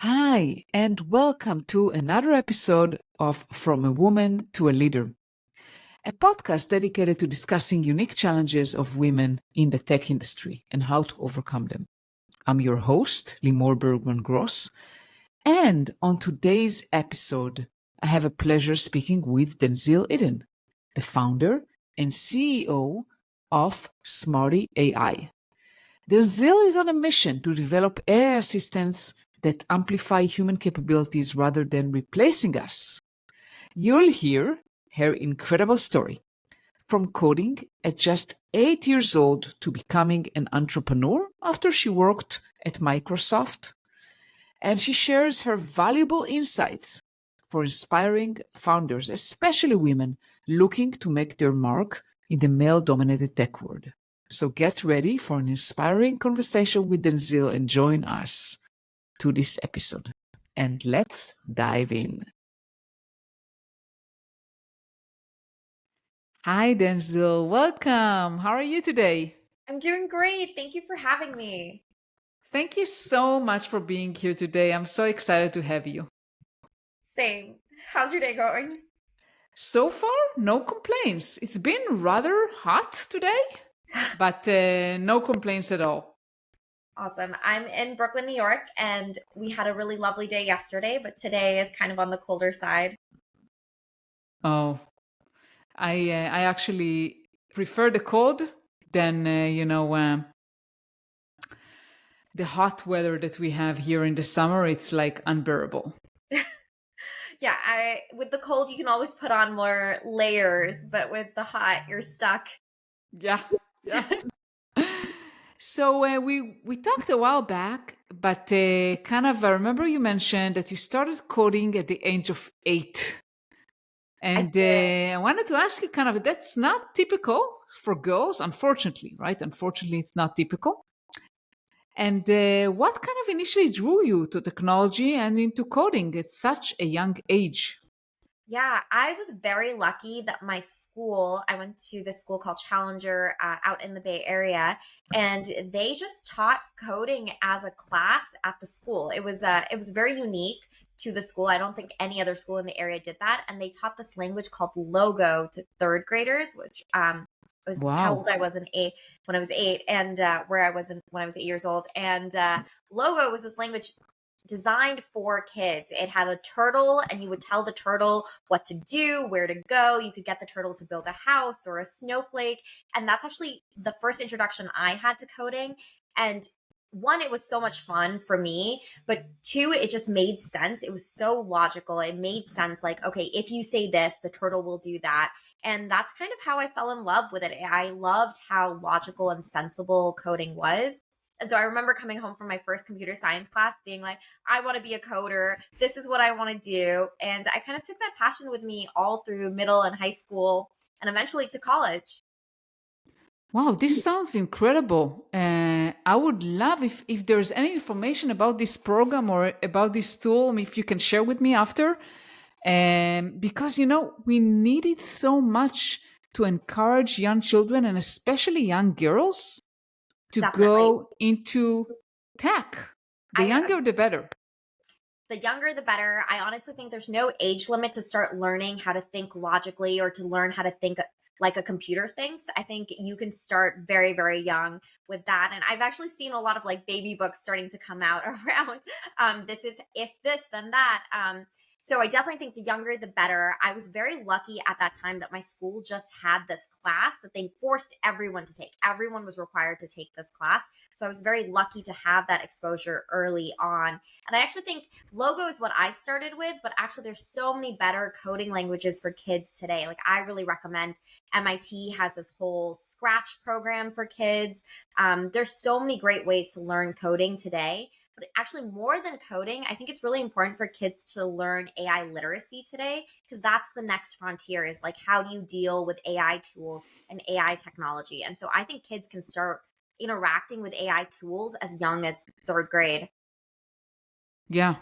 Hi, and welcome to another episode of From a Woman to a Leader, a podcast dedicated to discussing unique challenges of women in the tech industry and how to overcome them. I'm your host, Limor Bergman Gross, and on today's episode, I have a pleasure speaking with Denzil Eden, the founder and CEO of Smarty.ai. Denzil is on a mission to develop AI assistants that amplify human capabilities rather than replacing us. You'll hear her incredible story from coding at just 8 years old to becoming an entrepreneur after she worked at Microsoft. And she shares her valuable insights for inspiring founders, especially women looking to make their mark in the male dominated tech world. So get ready for an inspiring conversation with Denzil and join us to this episode. And let's dive in. Hi, Denzil. Welcome. How are you today? I'm doing great. Thank you for having me. Thank you so much for being here today. I'm so excited to have you. Same. How's your day going? So far, no complaints. It's been rather hot today, but no complaints at all. Awesome. I'm in Brooklyn, New York, and we had a really lovely day yesterday, but today is kind of on the colder side. Oh, I actually prefer the cold than the hot weather that we have here in the summer. It's like unbearable. Yeah, I with the cold you can always put on more layers, but with the hot you're stuck. Yeah, yeah. So we talked a while back, but I remember you mentioned that you started coding at the age of 8. I And did. I wanted to ask you that's not typical for girls, unfortunately, right? Unfortunately, it's not typical. And what kind of initially drew you to technology and into coding at such a young age? Yeah, I was very lucky that my school, I went to this school called Challenger out in the Bay Area, and they just taught coding as a class at the school. It was very unique to the school. I don't think any other school in the area did that, and they taught this language called Logo to third graders, which was how Wow. old I was in eight when I was eight, and where I was when I was 8 years old, and Logo was this language designed for kids. It had a turtle, and you would tell the turtle what to do, where to go. You could get the turtle to build a house or a snowflake. And that's actually the first introduction I had to coding. And one, it was so much fun for me, but two, it just made sense. It was so logical. It made sense. Like, okay, if you say this, the turtle will do that. And that's kind of how I fell in love with it. I loved how logical and sensible coding was. And so I remember coming home from my first computer science class being like, I want to be a coder. This is what I want to do. And I kind of took that passion with me all through middle and high school and eventually to college. Wow, this sounds incredible. I would love if there's any information about this program or about this tool, if you can share with me after. Because, we need it so much to encourage young children and especially young girls to Definitely. go into tech. The I younger, the better. The younger the better. I honestly think there's no age limit to start learning how to think logically or to learn how to think like a computer thinks. I think you can start very, very young with that. And I've actually seen a lot of like baby books starting to come out around this is if this, then that. So I definitely think the younger the better. I was very lucky at that time that my school just had this class that they forced everyone to take. Everyone was required to take this class. So I was very lucky to have that exposure early on. And I actually think Logo is what I started with, but actually there's so many better coding languages for kids today. Like I really recommend MIT has this whole Scratch program for kids. There's so many great ways to learn coding today. But actually, more than coding, I think it's really important for kids to learn AI literacy today because that's the next frontier is like, how do you deal with AI tools and AI technology? And so I think kids can start interacting with AI tools as young as third grade. Yeah.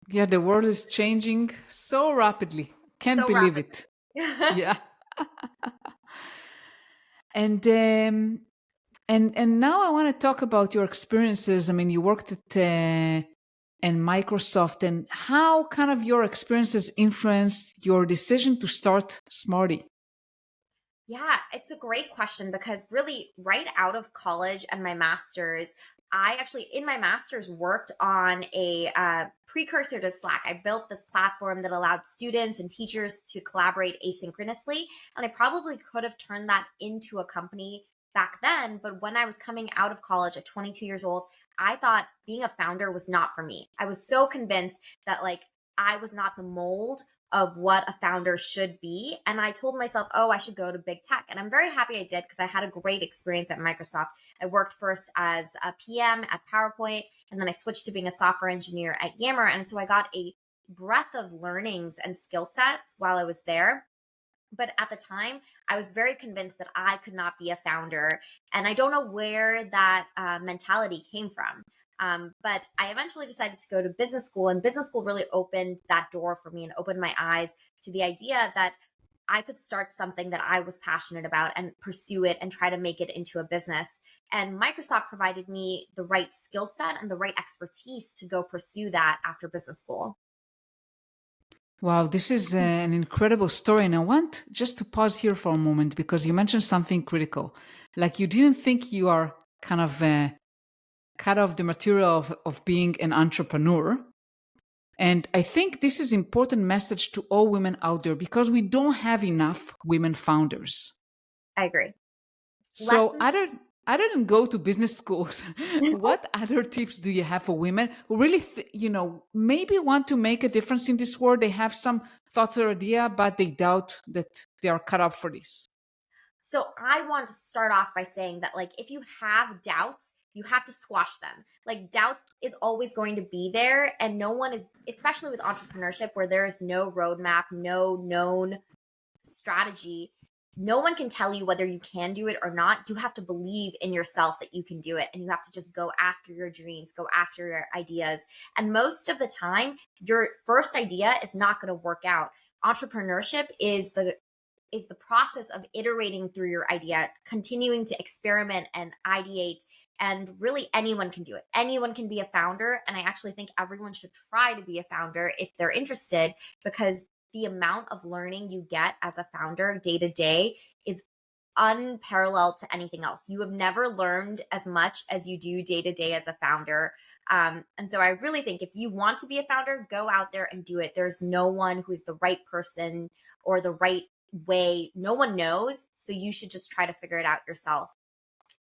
Yeah, the world is changing so rapidly. Can't So believe rapidly. it. Yeah. And and now I want to talk about your experiences. I mean, you worked at and Microsoft, and how kind of your experiences influenced your decision to start Smarty? Yeah, it's a great question because really, right out of college and my master's, I actually, in my master's, worked on a precursor to Slack. I built this platform that allowed students and teachers to collaborate asynchronously. And I probably could have turned that into a company back then. But when I was coming out of college at 22 years old, I thought being a founder was not for me. I was so convinced that like I was not the mold of what a founder should be. And I told myself, oh, I should go to big tech. And I'm very happy I did because I had a great experience at Microsoft. I worked first as a PM at PowerPoint, and then I switched to being a software engineer at Yammer. And so I got a breadth of learnings and skill sets while I was there. But at the time, I was very convinced that I could not be a founder. And I don't know where that mentality came from. But I eventually decided to go to business school, and business school really opened that door for me and opened my eyes to the idea that I could start something that I was passionate about and pursue it and try to make it into a business. And Microsoft provided me the right skill set and the right expertise to go pursue that after business school. Wow, this is an incredible story. And I want just to pause here for a moment because you mentioned something critical. Like you didn't think you are kind of cut off the material of being an entrepreneur. And I think this is important message to all women out there because we don't have enough women founders. I agree. So Lessons. other than go to business schools, what other tips do you have for women who really, maybe want to make a difference in this world? They have some thoughts or idea, but they doubt that they are cut up for this. So I want to start off by saying that, like, if you have doubts, you have to squash them. Like, doubt is always going to be there, and no one is, especially with entrepreneurship, where there is no roadmap, no known strategy. No one can tell you whether you can do it or not. You have to believe in yourself that you can do it, and you have to just go after your dreams, go after your ideas. And most of the time, your first idea is not going to work out. Entrepreneurship is the process of iterating through your idea, continuing to experiment and ideate. And really, anyone can do it. Anyone can be a founder. And I actually think everyone should try to be a founder if they're interested, because the amount of learning you get as a founder day to day is unparalleled to anything else. You have never learned as much as you do day to day as a founder. And so I really think if you want to be a founder, go out there and do it. There's no one who is the right person or the right way. No one knows. So you should just try to figure it out yourself.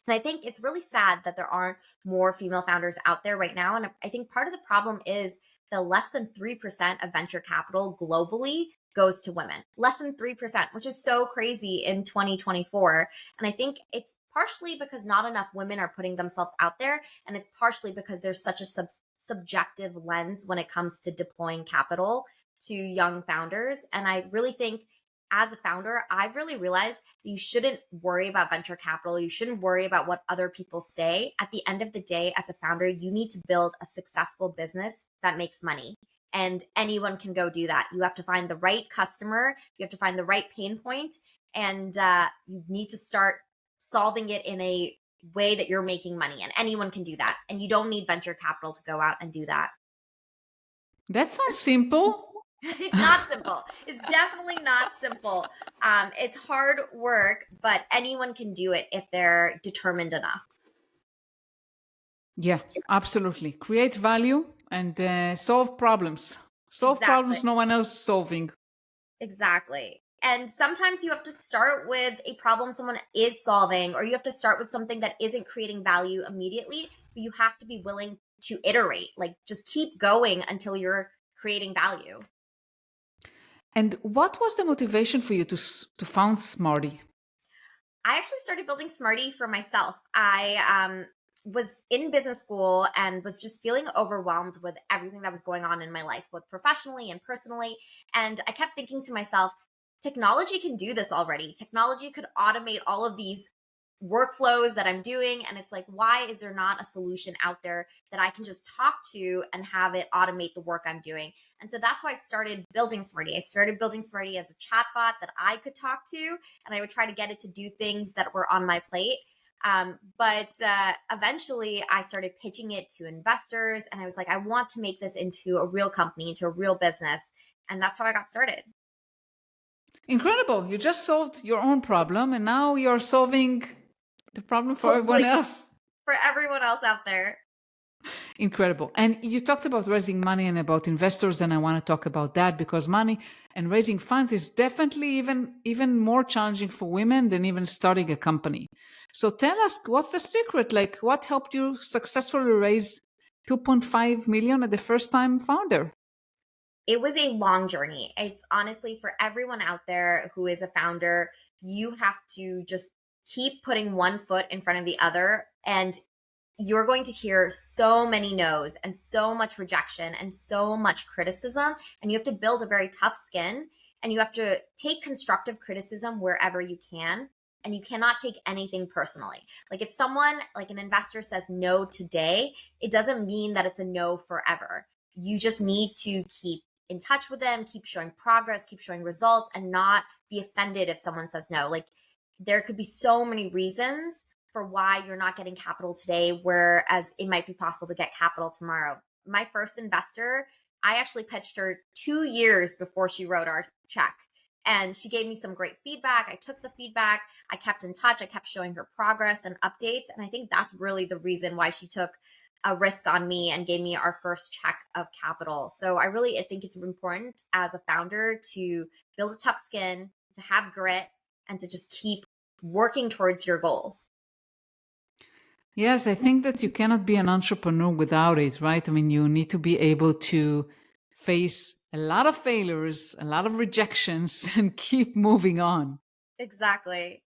And I think it's really sad that there aren't more female founders out there right now. And I think part of the problem is the less than 3% of venture capital globally goes to women. Less than 3%, which is so crazy in 2024. And I think it's partially because not enough women are putting themselves out there. And it's partially because there's such a subjective lens when it comes to deploying capital to young founders. And I really think as a founder, I've really realized that you shouldn't worry about venture capital. You shouldn't worry about what other people say. At the end of the day, as a founder, you need to build a successful business that makes money. And anyone can go do that. You have to find the right customer, you have to find the right pain point, and you need to start solving it in a way that you're making money. And anyone can do that. And you don't need venture capital to go out and do that. That sounds simple. It's not simple. It's definitely not simple. It's hard work, but anyone can do it if they're determined enough. Yeah, absolutely. Create value and solve problems. Solve Exactly. problems no one else solving. Exactly. And sometimes you have to start with a problem someone is solving, or you have to start with something that isn't creating value immediately, but you have to be willing to iterate, like just keep going until you're creating value. And what was the motivation for you to found Smarty? I actually started building Smarty for myself. I was in business school and was just feeling overwhelmed with everything that was going on in my life, both professionally and personally. And I kept thinking to myself, technology can do this already. Technology could automate all of these workflows that I'm doing. And it's like, why is there not a solution out there that I can just talk to and have it automate the work I'm doing? And so that's why I started building Smarty. I started building Smarty as a chatbot that I could talk to, and I would try to get it to do things that were on my plate. But eventually I started pitching it to investors, and I was like, I want to make this into a real company, into a real business. And that's how I got started. Incredible. You just solved your own problem and now you're solving the problem for everyone Hopefully else. for everyone else out there. Incredible. And you talked about raising money and about investors, and I want to talk about that because money and raising funds is definitely even more challenging for women than even starting a company. So tell us, what's the secret? Like, what helped you successfully raise 2.5 million at the first time founder? It was a long journey. It's honestly for everyone out there who is a founder, you have to just keep putting one foot in front of the other, and you're going to hear so many no's and so much rejection and so much criticism. And you have to build a very tough skin, and you have to take constructive criticism wherever you can. And you cannot take anything personally. Like if someone, like an investor, says no today, it doesn't mean that it's a no forever. You just need to keep in touch with them, keep showing progress, keep showing results, and not be offended if someone says no. Like there could be so many reasons for why you're not getting capital today, whereas it might be possible to get capital tomorrow. My first investor, I actually pitched her 2 years before she wrote our check. And she gave me some great feedback. I took the feedback. I kept in touch. I kept showing her progress and updates. And I think that's really the reason why she took a risk on me and gave me our first check of capital. So I think it's important as a founder to build a tough skin, to have grit, and to just keep working towards your goals. Yes, I think that you cannot be an entrepreneur without it, right? I mean, you need to be able to face a lot of failures, a lot of rejections, and keep moving on. Exactly.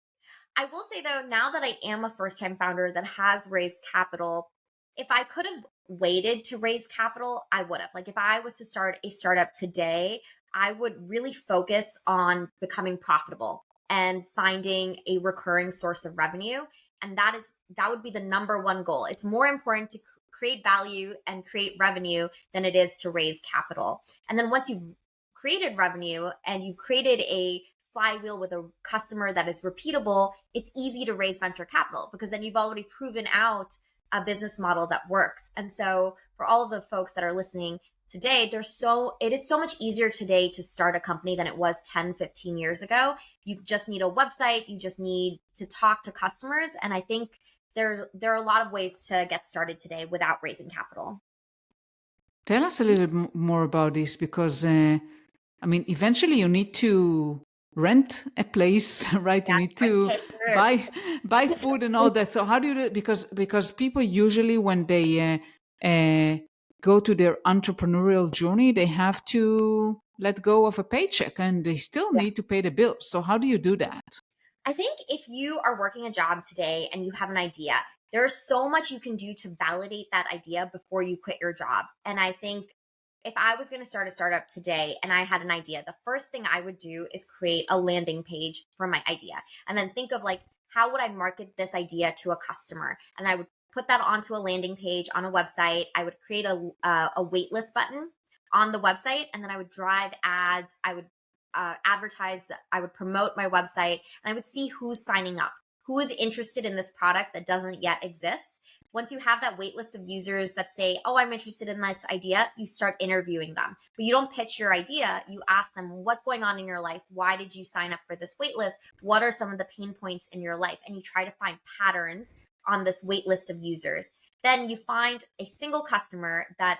I will say though, now that I am a first time founder that has raised capital, if I could have waited to raise capital, I would have. Like if I was to start a startup today, I would really focus on becoming profitable and finding a recurring source of revenue. And that would be the number one goal. It's more important to create value and create revenue than it is to raise capital. And then once you've created revenue and you've created a flywheel with a customer that is repeatable, it's easy to raise venture capital because then you've already proven out a business model that works. And so for all of the folks that are listening today, it is so much easier today to start a company than it was 10, 15 years ago. You just need a website, you just need to talk to customers. And I think there are a lot of ways to get started today without raising capital. Tell us a little more about this because, I mean, eventually you need to rent a place, right? You Yeah, need to pay buy food and all that. So how do you do it? Because people usually when they go to their entrepreneurial journey, they have to let go of a paycheck and they still Yeah. need to pay the bills. So how do you do that? I think if you are working a job today and you have an idea, there's so much you can do to validate that idea before you quit your job. And I think if I was going to start a startup today and I had an idea, the first thing I would do is create a landing page for my idea and then think of like, how would I market this idea to a customer? And I would put that onto a landing page on a website. I would create a waitlist button on the website, and then I would drive ads. I would advertise, I would promote my website, and I would see who's signing up, who is interested in this product that doesn't yet exist. Once you have that wait list of users that say, oh, I'm interested in this idea, you start interviewing them. But you don't pitch your idea. You ask them, what's going on in your life? Why did you sign up for this wait list? What are some of the pain points in your life? And you try to find patterns on this wait list of users. Then you find a single customer that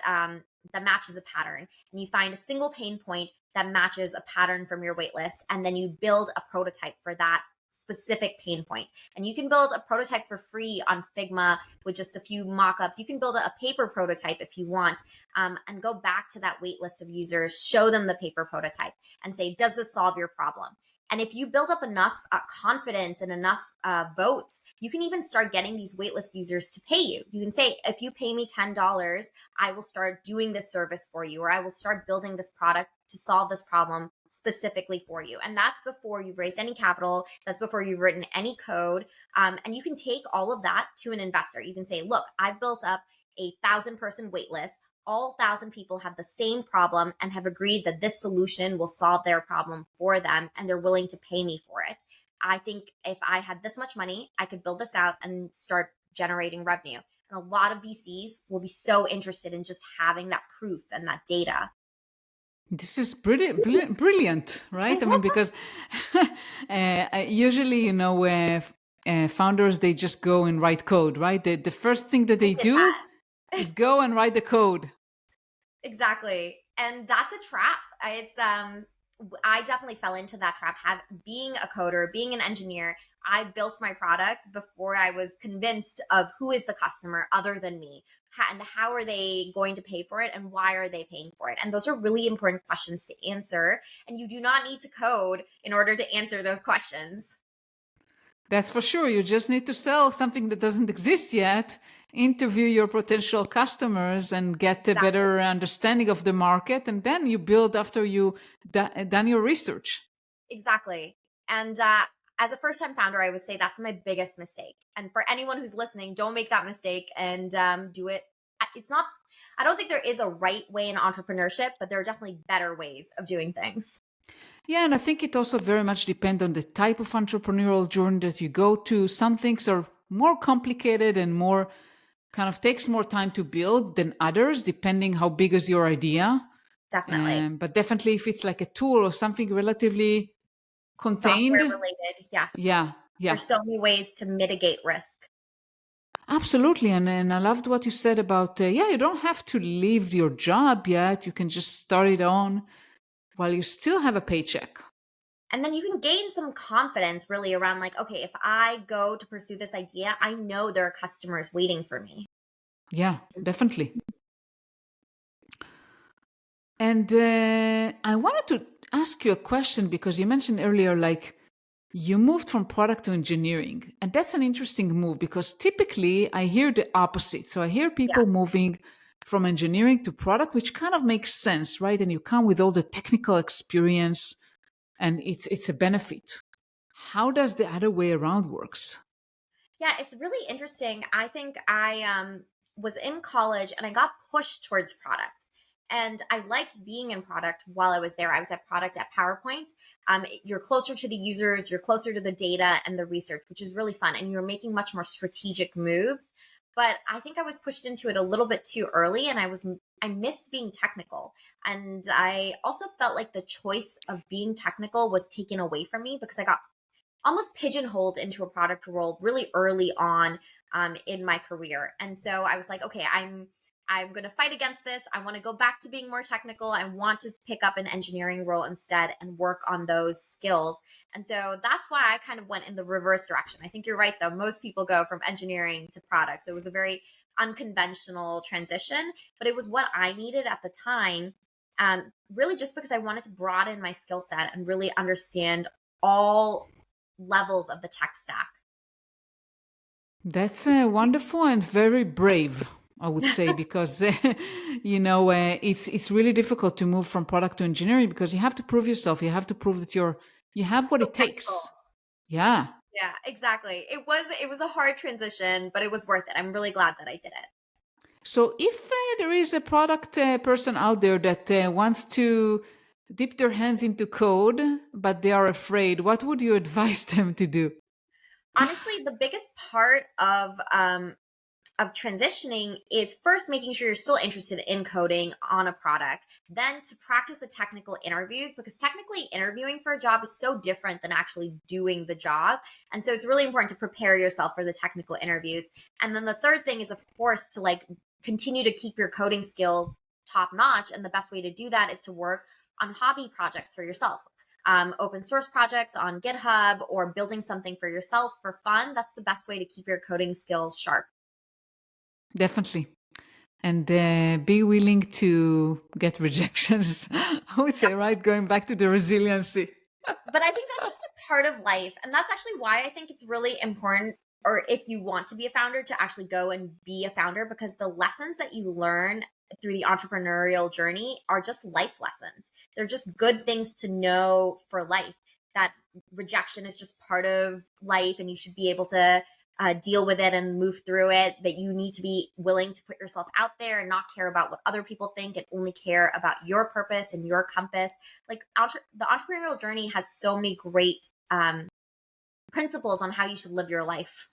matches a pattern, and you find a single pain point that matches a pattern from your waitlist, and then you build a prototype for that specific pain point. And you can build a prototype for free on Figma with just a few mock-ups. You can build a paper prototype if you want, and go back to that waitlist of users, show them the paper prototype and say, does this solve your problem? And if you build up enough confidence and enough votes, you can even start getting these waitlist users to pay you. You can say, if you pay me $10, I will start doing this service for you, or I will start building this product to solve this problem specifically for you. And that's before you've raised any capital. That's before you've written any code. And you can take all of that to an investor. You can say, look, I've built up a 1,000-person waitlist. All 1,000 people have the same problem and have agreed that this solution will solve their problem for them, and they're willing to pay me for it. I think if I had this much money, I could build this out and start generating revenue. And a lot of VCs will be so interested in just having that proof and that data. This is brilliant, right? I mean, because usually, founders, they just go and write code, right? The first thing that I they did do that. is go and write the code. Exactly. And that's a trap. I definitely fell into that trap. Being a coder, being an engineer, I built my product before I was convinced of who is the customer other than me, and how are they going to pay for it, and why are they paying for it. And those are really important questions to answer, and you do not need to code in order to answer those questions. That's for sure. You just need to sell something that doesn't exist yet, interview your potential customers, and get a Exactly. better understanding of the market. And then you build after you done your research. Exactly. And as a first time founder, I would say that's my biggest mistake. And for anyone who's listening, don't make that mistake and do it. It's not, I don't think there is a right way in entrepreneurship, but there are definitely better ways of doing things. Yeah, and I think it also very much depends on the type of entrepreneurial journey that you go to. Some things are more complicated and more kind of takes more time to build than others, depending how big is your idea. Definitely. But definitely, if it's like a tool or something relatively contained, Software related. Yes. yeah, yeah, There's so many ways to mitigate risk. absolutely. And I loved what you said about yeah, you don't have to leave your job yet. You can just start it on while you still have a paycheck. And then you can gain some confidence really around like, okay, if I go to pursue this idea, I know there are customers waiting for me. Yeah, definitely. And I wanted to ask you a question because you mentioned earlier, like you moved from product to engineering. And that's an interesting move because typically I hear the opposite. So I hear Yeah. people moving from engineering to product, which kind of makes sense, right? And you come with all the technical experience and it's a benefit. How does the other way around works? Yeah, it's really interesting. I think I was in college and I got pushed towards product. And I liked being in product while I was there. I was at product at PowerPoint. You're closer to the users, you're closer to the data and the research, which is really fun. And you're making much more strategic moves. But I think I was pushed into it a little bit too early, and I missed being technical. And I also felt like the choice of being technical was taken away from me because I got almost pigeonholed into a product role really early on in my career. And so I was like, okay, I'm going to fight against this. I want to go back to being more technical. I want to pick up an engineering role instead and work on those skills. And so that's why I kind of went in the reverse direction. I think you're right, though. Most people go from engineering to product. So it was a very unconventional transition, but it was what I needed at the time. Really, just because I wanted to broaden my skill set and really understand all levels of the tech stack. That's wonderful and very brave, I would say, because it's really difficult to move from product to engineering because you have to prove yourself. You have to prove that you have what So it technical. takes. Yeah. Yeah, exactly. It was a hard transition, but it was worth it. I'm really glad that I did it. So if there is a product person out there that wants to dip their hands into code, but they are afraid, what would you advise them to do? Honestly, the biggest part of transitioning is first making sure you're still interested in coding on a product, then to practice the technical interviews, because technically interviewing for a job is so different than actually doing the job. And so it's really important to prepare yourself for the technical interviews. And then the third thing is, of course, to like continue to keep your coding skills top notch. And the best way to do that is to work on hobby projects for yourself. Open source projects on GitHub, or building something for yourself for fun. That's the best way to keep your coding skills sharp. Definitely. And be willing to get rejections. I would say, right? Going back to the resiliency. But I think that's just a part of life. And that's actually why I think it's really important, or if you want to be a founder, to actually go and be a founder, because the lessons that you learn through the entrepreneurial journey are just life lessons. They're just good things to know for life. That rejection is just part of life, and you should be able to deal with it and move through it. That you need to be willing to put yourself out there and not care about what other people think, and only care about your purpose and your compass. Like the entrepreneurial journey has so many great principles on how you should live your life.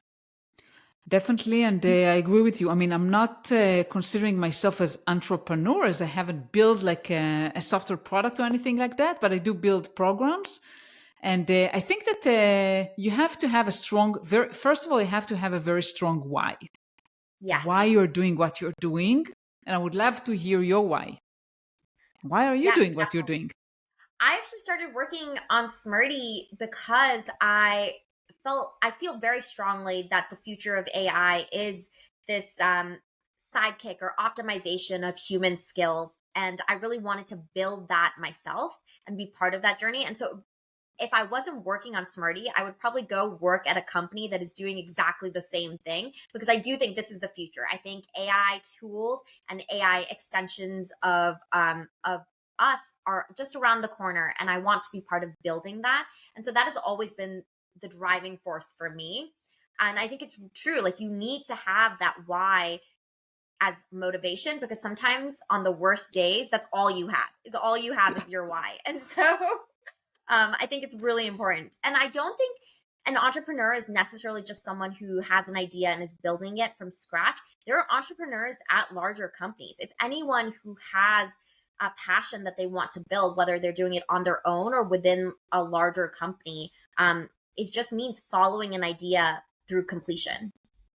Definitely, and I agree with you. I mean, I'm not considering myself as entrepreneur, as I haven't built like a software product or anything like that, but I do build programs. And I think that you have to have a strong, first of all, you have to have a very strong why. Why Yes. you're doing what you're doing. And I would love to hear your why. Why are you Yes, doing what you're definitely. doing? I actually started working on Smarty because I feel very strongly that the future of AI is this sidekick or optimization of human skills. And I really wanted to build that myself and be part of that journey. And so if I wasn't working on Smarty, I would probably go work at a company that is doing exactly the same thing, because I do think this is the future. I think AI tools and AI extensions of us are just around the corner, and I want to be part of building that. And so that has always been the driving force for me. And I think it's true. Like, you need to have that why as motivation, because sometimes on the worst days, that's all you have. Is all you have is your why. And so I think it's really important. And I don't think an entrepreneur is necessarily just someone who has an idea and is building it from scratch. There are entrepreneurs at larger companies. It's anyone who has a passion that they want to build, whether they're doing it on their own or within a larger company. It just means following an idea through completion.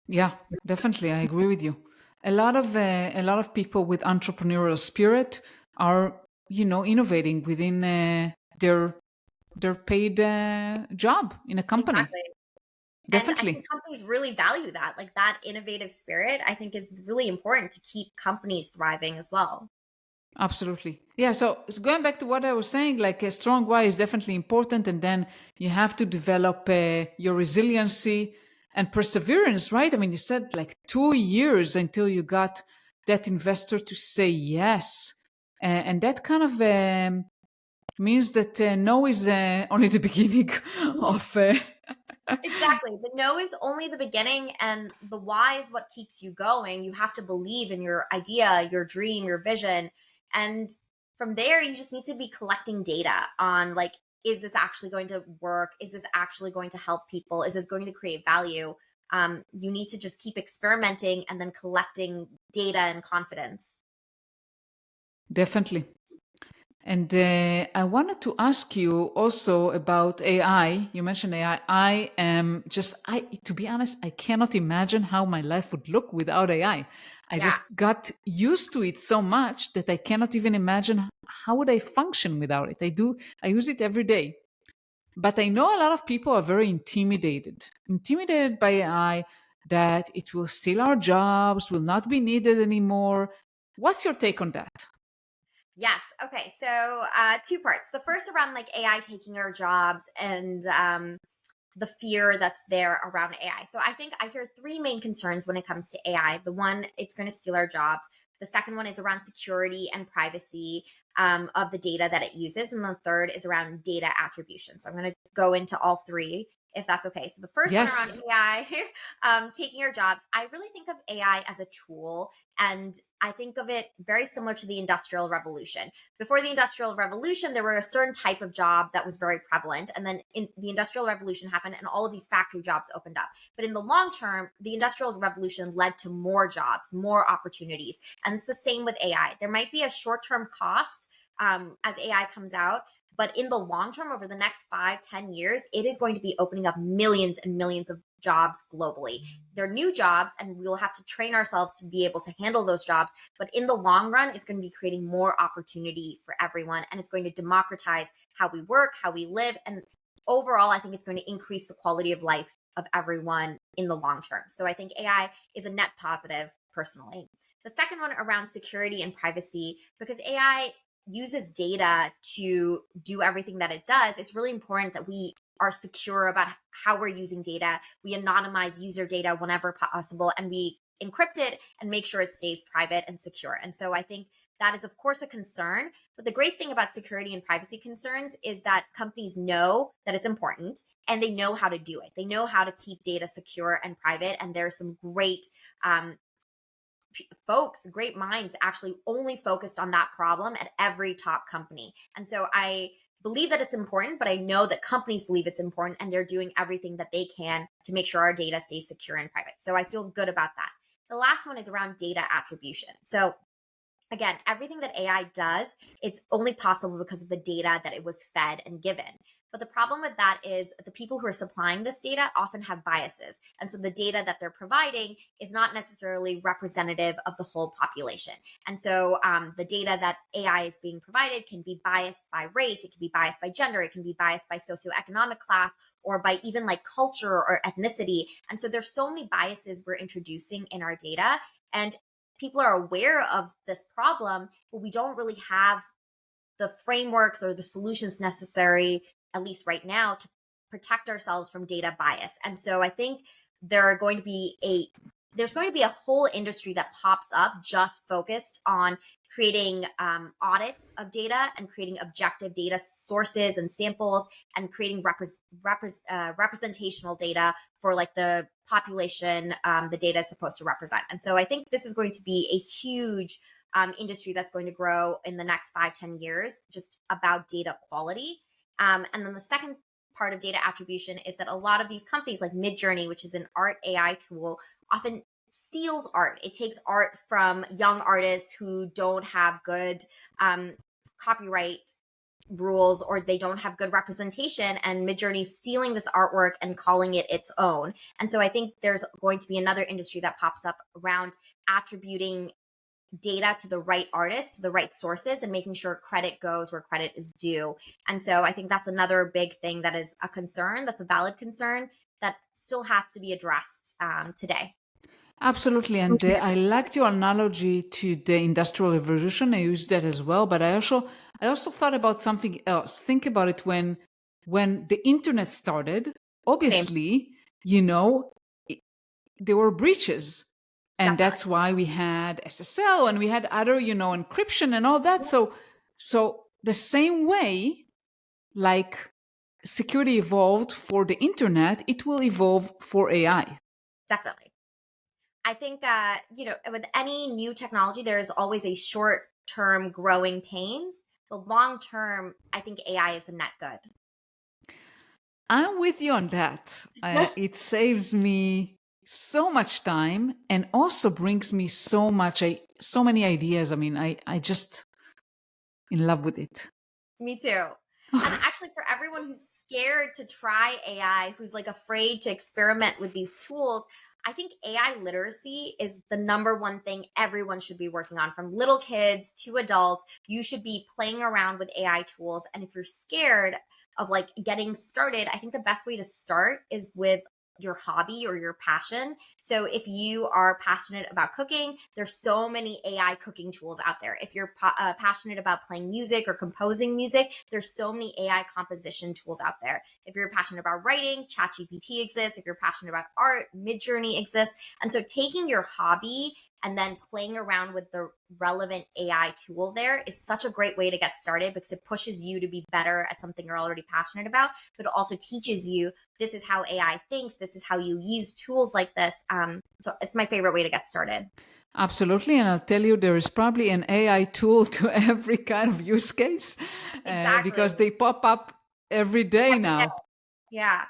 Yeah, definitely. I agree with you. A lot of people with entrepreneurial spirit are, innovating within their paid job in a company. Exactly. And I Definitely. think companies really value that. Like, that innovative spirit, I think, is really important to keep companies thriving as well. Absolutely. Yeah. So going back to what I was saying, like a strong why is definitely important. And then you have to develop your resiliency and perseverance, right? I mean, you said like 2 years until you got that investor to say yes. And that kind of means that no is only the beginning of. Exactly. The no is only the beginning, and the why is what keeps you going. You have to believe in your idea, your dream, your vision. And from there, you just need to be collecting data on, like, is this actually going to work? Is this actually going to help people? Is this going to create value? You need to just keep experimenting and then collecting data and confidence. Definitely. And I wanted to ask you also about AI. You mentioned AI. To be honest, I cannot imagine how my life would look without AI. I Yeah. just got used to it so much that I cannot even imagine how would I function without it. I use it every day. But I know a lot of people are very intimidated by AI, that it will steal our jobs, will not be needed anymore. What's your take on that? Yes. Okay. So, two parts. The first around, like, AI taking our jobs, and the fear that's there around AI. So I think I hear three main concerns when it comes to AI. The one, it's going to steal our jobs. The second one is around security and privacy of the data that it uses. And the third is around data attribution. So I'm going to go into all three, if that's okay. So the first one around Yes. AI taking our jobs, I really think of AI as a tool. And I think of it very similar to the Industrial Revolution. Before the Industrial Revolution, there were a certain type of job that was very prevalent. And then the Industrial Revolution happened and all of these factory jobs opened up. But in the long term, the Industrial Revolution led to more jobs, more opportunities. And it's the same with AI. There might be a short-term cost as AI comes out, but in the long term, over the next 5-10 years, it is going to be opening up millions and millions of jobs globally. They're new jobs, and we'll have to train ourselves to be able to handle those jobs. But in the long run, it's going to be creating more opportunity for everyone, and it's going to democratize how we work, how we live. And overall, I think it's going to increase the quality of life of everyone in the long term. So I think AI is a net positive, personally. The second one around security and privacy, because AI uses data to do everything that it does, it's really important that we are secure about how we're using data. We anonymize user data whenever possible, and we encrypt it and make sure it stays private and secure. And so I think that is, of course, a concern. But the great thing about security and privacy concerns is that companies know that it's important, and they know how to do it. They know how to keep data secure and private. And there's some great folks, great minds, actually only focused on that problem at every top company. And so I believe that it's important, but I know that companies believe it's important, and they're doing everything that they can to make sure our data stays secure and private. So I feel good about that. The last one is around data attribution. So again, everything that AI does, it's only possible because of the data that it was fed and given. But the problem with that is the people who are supplying this data often have biases. And so the data that they're providing is not necessarily representative of the whole population. And so the data that AI is being provided can be biased by race, it can be biased by gender, it can be biased by socioeconomic class, or by even like culture or ethnicity. And so there's so many biases we're introducing in our data. And people are aware of this problem, but we don't really have the frameworks or the solutions necessary, at least right now, to protect ourselves from data bias. And so I think there's going to be a whole industry that pops up just focused on creating audits of data and creating objective data sources and samples and creating representational data for like the population the data is supposed to represent. And so I think this is going to be a huge industry that's going to grow in the next 5-10 years, just about data quality. And then the second part of data attribution is that a lot of these companies like Midjourney, which is an art AI tool, often steals art. It takes art from young artists who don't have good copyright rules, or they don't have good representation, and Midjourney stealing this artwork and calling it its own. And so I think there's going to be another industry that pops up around attributing data to the right artists, to the right sources, and making sure credit goes where credit is due. And so I think that's another big thing that is a concern, that's a valid concern that still has to be addressed today. Absolutely. And I liked your analogy to the Industrial Revolution. I used that as well. But I also thought about something else. Think about it when the internet started, obviously, there were breaches. And Definitely. that's why we had SSL and we had other, encryption and all that. So the same way, like security evolved for the internet, it will evolve for AI. Definitely. I think, with any new technology, there's always a short-term growing pains, but long-term, I think AI is a net good. I'm with you on that. It saves me so much time and also brings me so many ideas. I mean, I just in love with it. Me too. And actually, for everyone who's scared to try AI, who's like afraid to experiment with these tools, I think AI literacy is the number one thing everyone should be working on, from little kids to adults. You should be playing around with AI tools. And if you're scared of like getting started, I think the best way to start is with your hobby or your passion. So if you are passionate about cooking, there's so many AI cooking tools out there. If you're passionate about playing music or composing music, there's so many AI composition tools out there. If you're passionate about writing, ChatGPT exists. If you're passionate about art, Midjourney exists. And so taking your hobby and then playing around with the relevant AI tool there is such a great way to get started, because it pushes you to be better at something you're already passionate about, but it also teaches you this is how AI thinks, this is how you use tools like this. So it's my favorite way to get started. Absolutely. And I'll tell you, there is probably an AI tool to every kind of use case Exactly. because they pop up every day now. Yeah.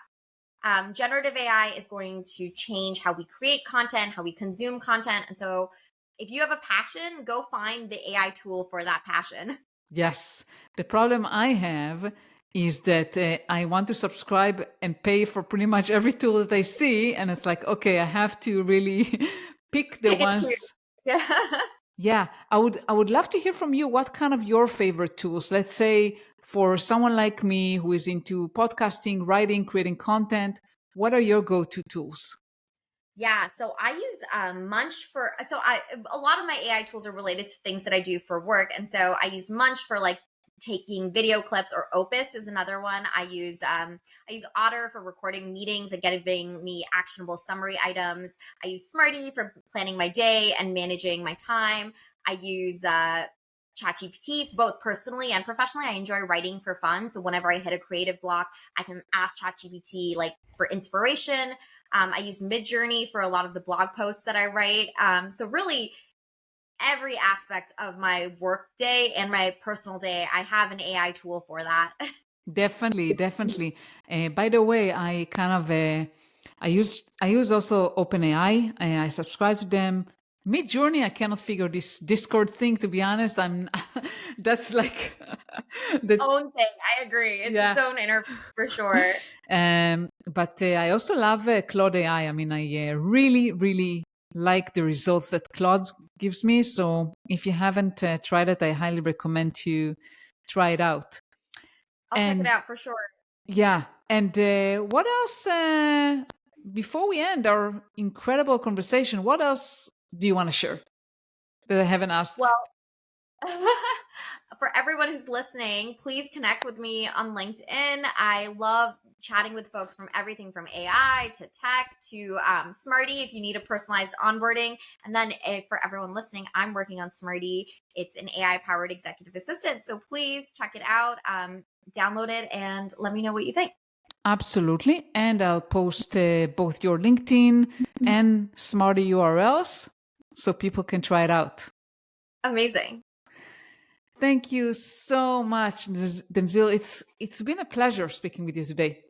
Generative AI is going to change how we create content, how we consume content. And so if you have a passion, go find the AI tool for that passion. Yes. The problem I have is that I want to subscribe and pay for pretty much every tool that I see. And it's like, okay, I have to really pick the Pick and choose. ones. Yeah. Yeah, I would love to hear from you. What kind of your favorite tools? Let's say for someone like me who is into podcasting, writing, creating content, what are your go-to tools? Yeah, so I use Munch a lot of my AI tools are related to things that I do for work, and so I use Munch for like taking video clips, or Opus is another one. I use Otter for recording meetings and giving me actionable summary items. I use Smarty for planning my day and managing my time. I use ChatGPT both personally and professionally. I enjoy writing for fun, so whenever I hit a creative block, I can ask ChatGPT like for inspiration. I use Midjourney for a lot of the blog posts that I write. So really, every aspect of my work day and my personal day, I have an AI tool for that. Definitely. By the way, I kind of I use also OpenAI. I subscribe to them. Mid Journey, I cannot figure this Discord thing. To be honest, I'm that's like Its the own thing. I agree. It's its yeah. own interface for sure. But I also love Claude AI. I mean, I really like the results that Claude gives me. So if you haven't tried it, I highly recommend to try it out. I'll check it And out for sure. yeah. And what else, before we end our incredible conversation, what else do you want to share that I haven't asked? Well, for everyone who's listening, please connect with me on LinkedIn. I love chatting with folks from everything from AI to tech to Smarty if you need a personalized onboarding. And then for everyone listening, I'm working on Smarty. It's an AI powered executive assistant. So please check it out, download it, and let me know what you think. Absolutely. And I'll post both your LinkedIn and Smarty URLs so people can try it out. Amazing. Thank you so much, Denzil. It's been a pleasure speaking with you today.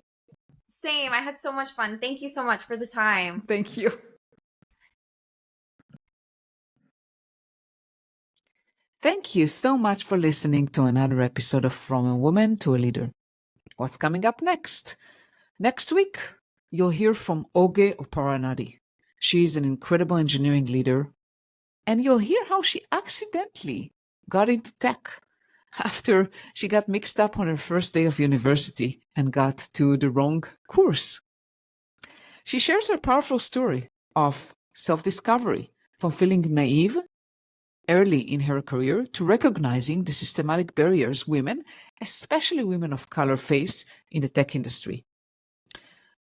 Same. I had so much fun. Thank you so much for the time. Thank you. Thank you so much for listening to another episode of From a Woman to a Leader. What's coming up next? Next week, you'll hear from Oge Oparanadi. She's an incredible engineering leader, and you'll hear how she accidentally got into tech after she got mixed up on her first day of university and got to the wrong course. She shares her powerful story of self-discovery, from feeling naive early in her career to recognizing the systematic barriers women, especially women of color, face in the tech industry.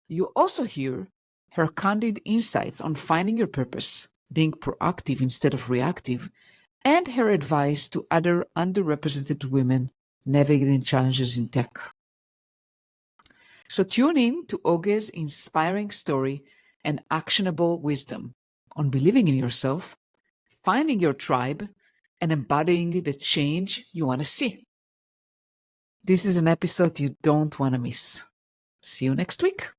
You also hear her candid insights on finding your purpose, being proactive instead of reactive, and her advice to other underrepresented women navigating challenges in tech. So tune in to Oge's inspiring story and actionable wisdom on believing in yourself, finding your tribe, and embodying the change you want to see. This is an episode you don't want to miss. See you next week.